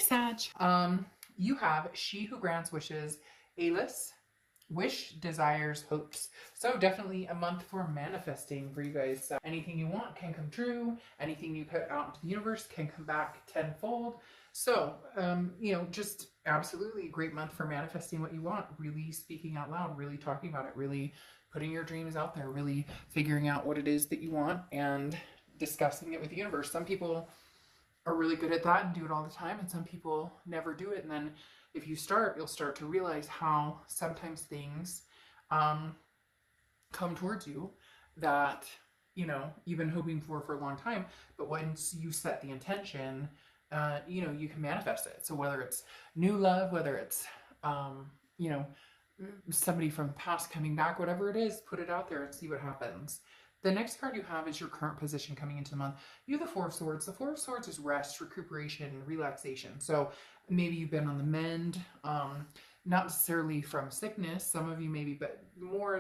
Sag. You have She Who Grants Wishes, Alice, Wish, Desires, Hopes. So definitely a month for manifesting for you guys. Anything you want can come true. Anything you put out into the universe can come back tenfold. So, just absolutely a great month for manifesting what you want, really speaking out loud, really talking about it, really putting your dreams out there, really figuring out what it is that you want and discussing it with the universe. Some people are really good at that and do it all the time, and some people never do it. And then if you start, you'll start to realize how sometimes things come towards you that you've been hoping for a long time, but once you set the intention, you can manifest it. So whether it's new love, whether it's somebody from the past coming back, whatever it is, put it out there and see what happens. The next card you have is your current position coming into the month. You have the Four of Swords. The Four of Swords is rest, recuperation, relaxation. So maybe you've been on the mend, not necessarily from sickness. Some of you maybe, but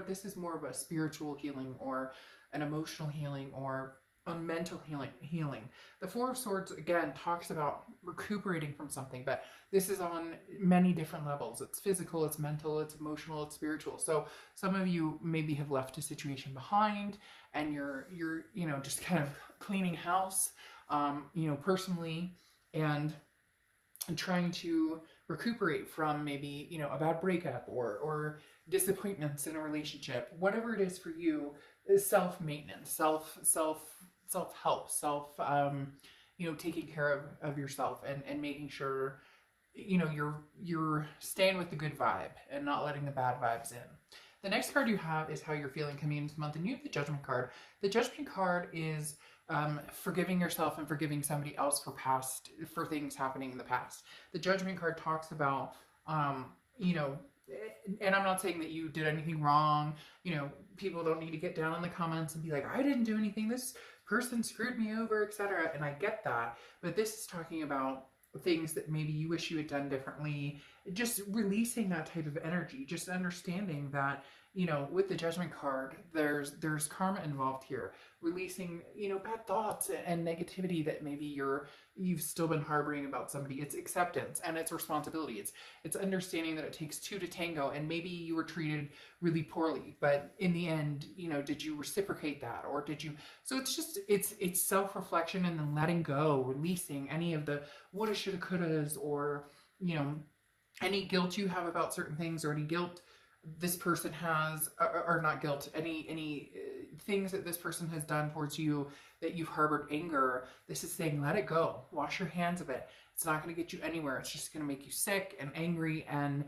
this is more of a spiritual healing or an emotional healing or a mental healing. The Four of Swords, again, talks about recuperating from something, but this is on many different levels. It's physical, it's mental, it's emotional, it's spiritual. So some of you maybe have left a situation behind and you're just kind of cleaning house, personally, and trying to recuperate from maybe, a bad breakup or disappointments in a relationship. Whatever it is for you is self-maintenance, self-help, taking care of yourself and making sure, you're staying with the good vibe and not letting the bad vibes in. The next card you have is how you're feeling coming into the month, and you have the Judgment card. The Judgment card is forgiving yourself and forgiving somebody else for things happening in the past. The Judgment card talks about, and I'm not saying that you did anything wrong. People don't need to get down in the comments and be like, I didn't do anything, this person screwed me over, etc. And I get that, but this is talking about things that maybe you wish you had done differently. Just releasing that type of energy, just understanding that, with the Judgment card, there's karma involved here. Releasing, bad thoughts and negativity that maybe you've still been harboring about somebody. It's acceptance and it's responsibility. It's understanding that it takes two to tango, and maybe you were treated really poorly, but in the end, did you reciprocate that, or did you? So it's self-reflection and then letting go, releasing any of the woulda, shoulda, couldas, or any guilt you have about certain things, or any guilt this person has, or not guilt, any things that this person has done towards you that you've harbored anger. This is saying, let it go, wash your hands of it. It's not going to get you anywhere. It's just going to make you sick and angry and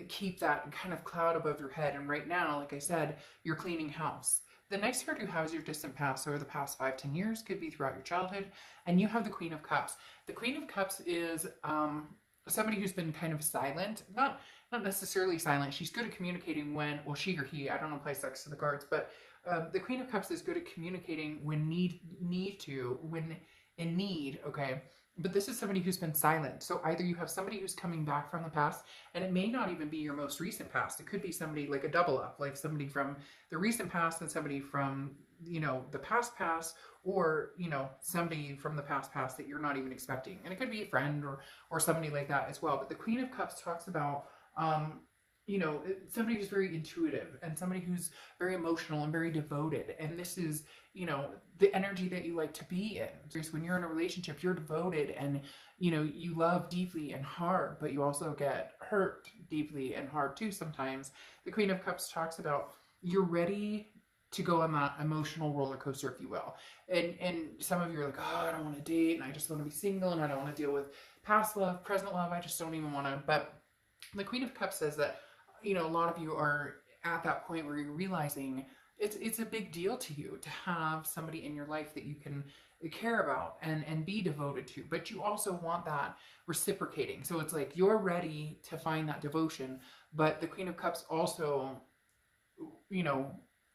keep that kind of cloud above your head. And right now, like I said, you're cleaning house. The next card you have is your distant past, so the past 5-10 years, could be throughout your childhood. And you have the Queen of Cups. The Queen of Cups is somebody who's been kind of silent, not necessarily silent. She's good at communicating when, well, she or he, I don't know, place next to the cards, but the Queen of Cups is good at communicating when when in need, okay? But this is somebody who's been silent. So either you have somebody who's coming back from the past, and it may not even be your most recent past. It could be somebody like a double up, like somebody from the recent past and somebody from, the past, or, somebody from the past that you're not even expecting. And it could be a friend or somebody like that as well. But the Queen of Cups talks about, somebody who's very intuitive and somebody who's very emotional and very devoted. And this is, the energy that you like to be in. Because when you're in a relationship, you're devoted and, you love deeply and hard, but you also get hurt deeply and hard too sometimes. The Queen of Cups talks about you're ready to go on that emotional roller coaster, if you will. And some of you are like, oh, I don't want to date, and I just want to be single, and I don't want to deal with past love, present love, I just don't even want to. But the Queen of Cups says that, a lot of you are at that point where you're realizing it's a big deal to you to have somebody in your life that you can care about and be devoted to, but you also want that reciprocating. So it's like you're ready to find that devotion, but the Queen of Cups also,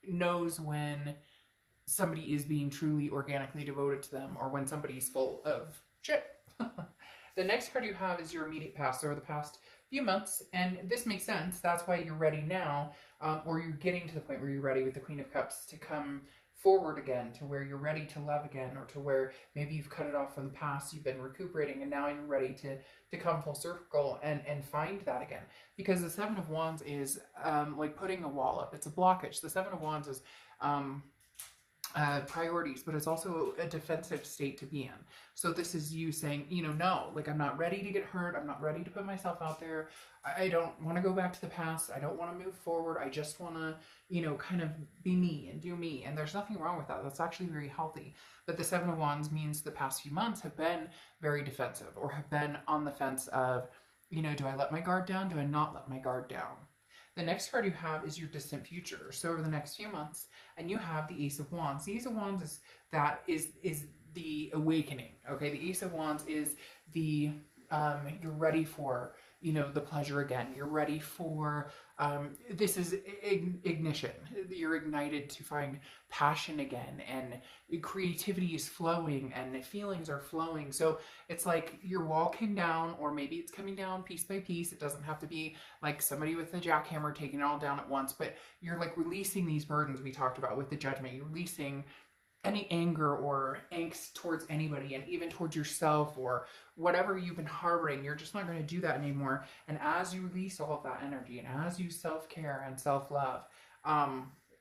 knows when somebody is being truly organically devoted to them or when somebody's full of shit. The next card you have is your immediate past, or the past few months, and this makes sense. That's why you're ready now, or you're getting to the point where you're ready with the Queen of Cups to come forward again, to where you're ready to love again, or to where maybe you've cut it off from the past, you've been recuperating, and now you're ready to come full circle and find that again. Because the Seven of Wands is like putting a wall up. It's a blockage. The Seven of Wands is priorities, but it's also a defensive state to be in. So this is you saying, you know, no, like I'm not ready to get hurt. I'm not ready to put myself out there. I don't want to go back to the past. I don't want to move forward. I just want to, you know, kind of be me and do me. And there's nothing wrong with that. That's actually very healthy. But the Seven of Wands means the past few months have been very defensive, or have been on the fence of, you know, do I let my guard down? Do I not let my guard down? The next card you have is your distant future. So over the next few months, and you have the Ace of Wands. The Ace of Wands is the awakening. Okay, the Ace of Wands is the you're ready for, you know, the pleasure again. You're ready for this is ignition. You're ignited to find passion again, and creativity is flowing, and feelings are flowing. So it's like your wall came down, or maybe it's coming down piece by piece. It doesn't have to be like somebody with a jackhammer taking it all down at once, but you're like releasing these burdens we talked about with the Judgment. You're releasing any anger or angst towards anybody, and even towards yourself, or whatever you've been harboring. You're just not going to do that anymore. And as you release all of that energy, and as you self-care and self-love,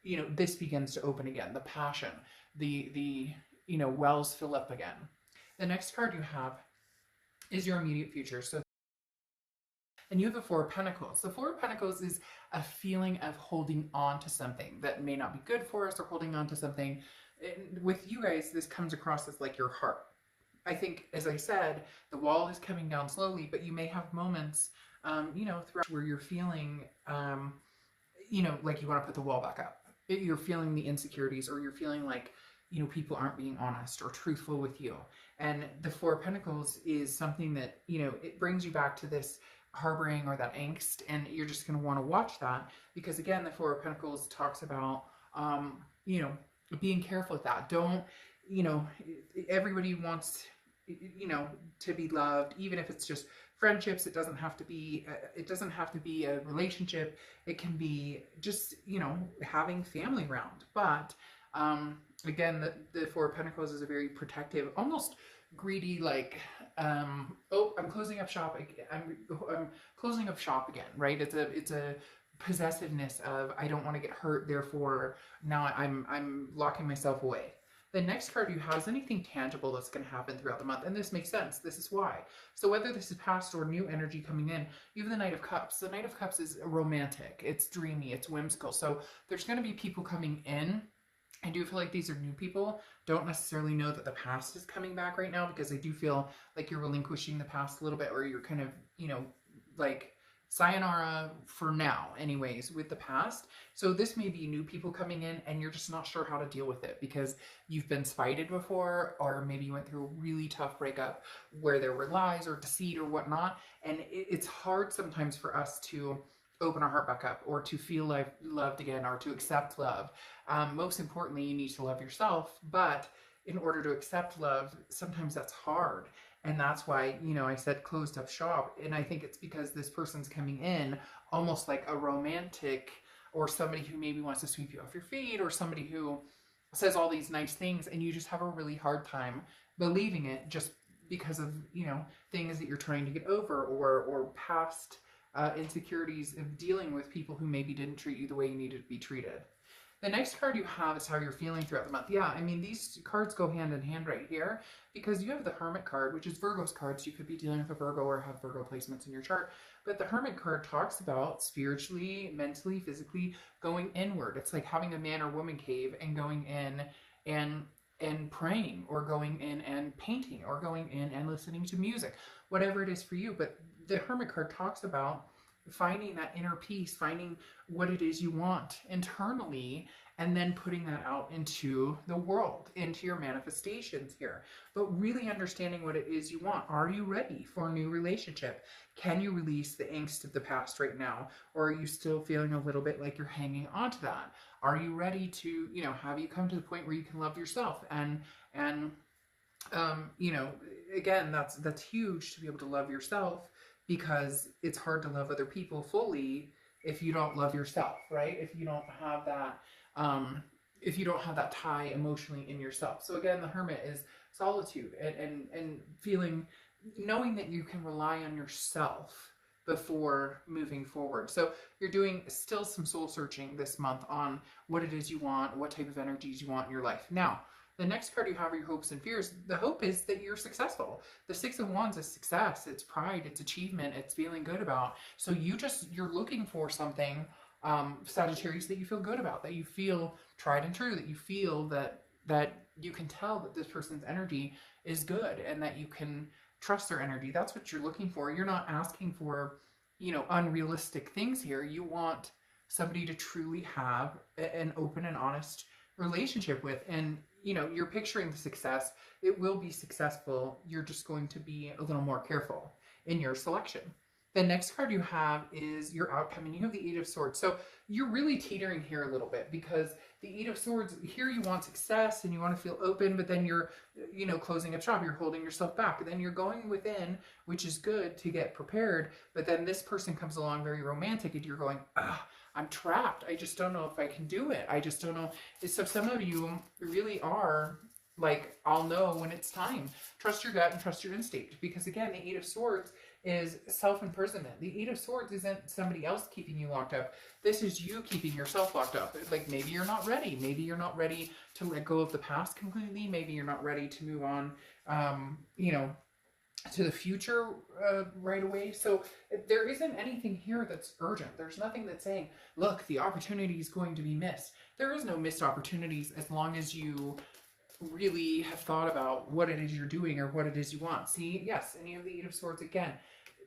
you know, this begins to open again. The passion, the you know, wells fill up again. The next card you have is your immediate future. So, and you have the Four of Pentacles. The Four of Pentacles is a feeling of holding on to something that may not be good for us, or holding on to something. With you guys, this comes across as like your heart. I think, as I said, the wall is coming down slowly, but you may have moments, you know, throughout where you're feeling, you know, like you want to put the wall back up. You're feeling the insecurities, or you're feeling like, you know, people aren't being honest or truthful with you. And the Four of Pentacles is something that, you know, it brings you back to this harboring or that angst, and you're just going to want to watch that, because again, the Four of Pentacles talks about, you know, being careful with that. Don't, you know, everybody wants, you know, to be loved, even if it's just friendships. It doesn't have to be a relationship. It can be just, you know, having family around. But again, the Four of Pentacles is a very protective, almost greedy, like, oh, I'm closing up shop. I'm closing up shop again, right? It's a possessiveness of, I don't want to get hurt, therefore now I'm locking myself away. The next card you have is anything tangible that's going to happen throughout the month, and this makes sense. This is why. So whether this is past or new energy coming in, you have the Knight of Cups. The Knight of Cups is romantic, it's dreamy, it's whimsical. So there's going to be people coming in. I do feel like these are new people. Don't necessarily know that the past is coming back right now, because I do feel like you're relinquishing the past a little bit, or you're kind of, you know, like sayonara for now anyways with the past. So this may be new people coming in, and you're just not sure how to deal with it, because you've been spited before, or maybe you went through a really tough breakup where there were lies or deceit or whatnot. And it's hard sometimes for us to open our heart back up, or to feel like loved again, or to accept love. Most importantly, you need to love yourself, but in order to accept love, sometimes that's hard. And that's why, you know, I said closed up shop. And I think it's because this person's coming in almost like a romantic, or somebody who maybe wants to sweep you off your feet, or somebody who says all these nice things, and you just have a really hard time believing it, just because of, you know, things that you're trying to get over, or past insecurities of dealing with people who maybe didn't treat you the way you needed to be treated. The next card you have is how you're feeling throughout the month. Yeah, I mean, these cards go hand in hand right here, because you have the Hermit card, which is Virgo's card. So you could be dealing with a Virgo, or have Virgo placements in your chart. But the Hermit card talks about spiritually, mentally, physically going inward. It's like having a man or woman cave, and going in and praying, or going in and painting, or going in and listening to music, whatever it is for you. But the Hermit card talks about finding that inner peace, finding what it is you want internally, and then putting that out into the world, into your manifestations here. But really understanding what it is you want. Are you ready for a new relationship? Can you release the angst of the past right now? Or are you still feeling a little bit like you're hanging on to that? Are you ready to, you know, have you come to the point where you can love yourself? And you know, again, that's huge, to be able to love yourself, because it's hard to love other people fully if you don't love yourself, right? If you don't have that, if you don't have that tie emotionally in yourself. So again, the Hermit is solitude and feeling, knowing that you can rely on yourself before moving forward. So you're doing still some soul searching this month on what it is you want, what type of energies you want in your life. Now, the next card you have are your hopes and fears. The hope is that you're successful. The Six of Wands is success, it's pride, it's achievement, it's feeling good about. So you're looking for something, Sagittarius, that you feel good about, that you feel tried and true, that you feel that you can tell that this person's energy is good and that you can trust their energy. That's what you're looking for. You're not asking for, unrealistic things here. You want somebody to truly have an open and honest relationship with. And, you're picturing the success. It will be successful. You're just going to be a little more careful in your selection. The next card you have is your outcome, and you have the Eight of Swords. So you're really teetering here a little bit, because the Eight of Swords, here you want success and you want to feel open, but then you're, closing up shop, you're holding yourself back. And then you're going within, which is good to get prepared, but then this person comes along very romantic and you're going, I'm trapped. I just don't know if I can do it. I just don't know. So some of you really are like, I'll know when it's time. Trust your gut and trust your instinct, because again, the Eight of Swords is self-imprisonment. The Eight of Swords isn't somebody else keeping you locked up. This is you keeping yourself locked up. Like, maybe you're not ready. Maybe you're not ready to let go of the past completely. Maybe you're not ready to move on, to the future right away. So there isn't anything here that's urgent. There's nothing that's saying, look, the opportunity is going to be missed. There is no missed opportunities as long as you really have thought about what it is you're doing or what it is you want. See, yes, and you have the Eight of Swords again.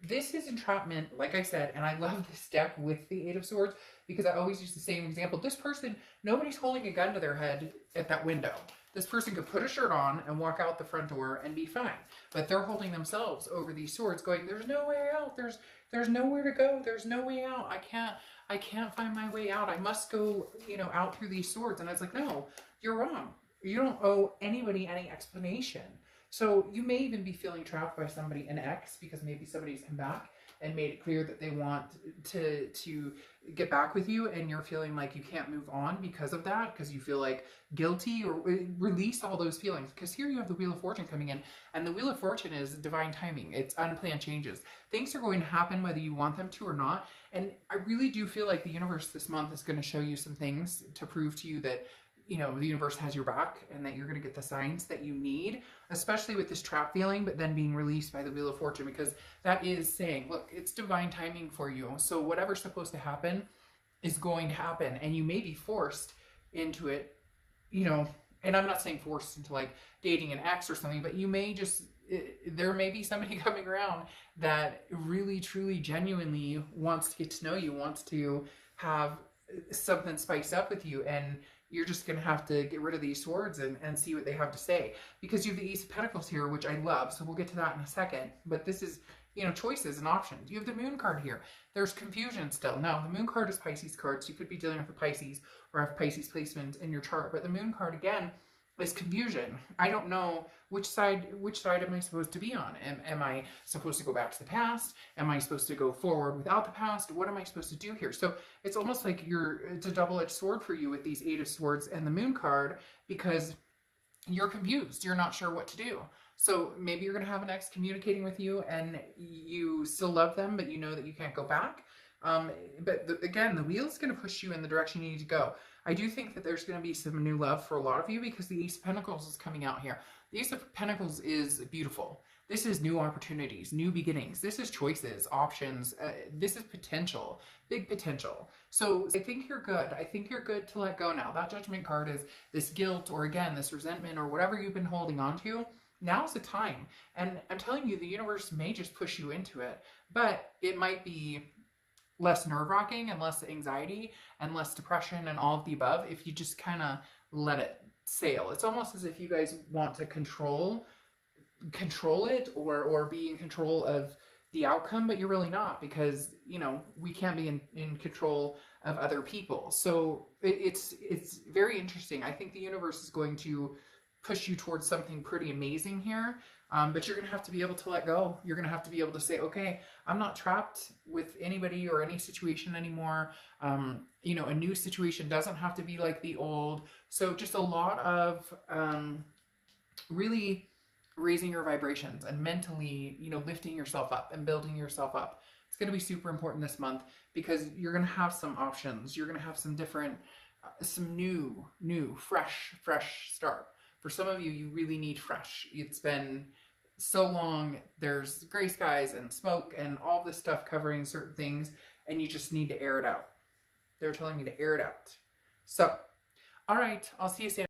This is entrapment, like I said, and I love this deck with the Eight of Swords because I always use the same example. This person, nobody's holding a gun to their head at that window. This person could put a shirt on and walk out the front door and be fine. But they're holding themselves over these swords going, there's no way out. There's nowhere to go. There's no way out. I can't find my way out. I must go, out through these swords. And I was like, no, you're wrong. You don't owe anybody any explanation. So you may even be feeling trapped by somebody, an ex, because maybe somebody's come back and made it clear that they want to get back with you, and you're feeling like you can't move on because of that, because you feel like guilty, or release all those feelings. Because here you have the Wheel of Fortune coming in, and the Wheel of Fortune is divine timing. It's unplanned changes. Things are going to happen whether you want them to or not. And I really do feel like the universe this month is going to show you some things to prove to you that the universe has your back and that you're going to get the signs that you need, especially with this trap feeling, but then being released by the Wheel of Fortune, because that is saying, look, it's divine timing for you. So whatever's supposed to happen is going to happen, and you may be forced into it, and I'm not saying forced into like dating an ex or something, but you may just, there may be somebody coming around that really, truly, genuinely wants to get to know you, wants to have something spiced up with you, and you're just going to have to get rid of these swords and see what they have to say. Because you have the Ace of Pentacles here, which I love, so we'll get to that in a second. But this is, choices and options. You have the Moon card here. There's confusion still. Now, the Moon card is Pisces card, so you could be dealing with a Pisces or have Pisces placement in your chart. But the Moon card, again, is confusion. I don't know which side am I supposed to be on. Am I supposed to go back to the past? Am I supposed to go forward without the past? What am I supposed to do here? So it's almost like it's a double-edged sword for you with these Eight of Swords and the Moon card, because you're confused. You're not sure what to do. So maybe you're going to have an ex communicating with you and you still love them, but you know that you can't go back. Again, the wheel is going to push you in the direction you need to go. I do think that there's going to be some new love for a lot of you, because the Ace of Pentacles is coming out here. The Ace of Pentacles is beautiful. This is new opportunities, new beginnings. This is choices, options. This is potential, big potential. So I think you're good. I think you're good to let go now. That Judgment card is this guilt, or again, this resentment, or whatever you've been holding on to. Now's the time. And I'm telling you, the universe may just push you into it, but it might be less nerve-wracking and less anxiety and less depression and all of the above if you just kind of let it sail. It's almost as if you guys want to control it or be in control of the outcome, but you're really not, because we can't be in control of other people. So it's very interesting. I think the universe is going to push you towards something pretty amazing here. But you're going to have to be able to let go. You're going to have to be able to say, okay, I'm not trapped with anybody or any situation anymore. You know, a new situation doesn't have to be like the old. So just a lot of really raising your vibrations and mentally, you know, lifting yourself up and building yourself up. It's going to be super important this month because you're going to have some options. You're going to have some different, some new, fresh start. For some of you, you really need fresh. It's been so long. There's gray skies and smoke and all this stuff covering certain things, and you just need to air it out. They're telling me to air it out. So, all right, I'll see you soon.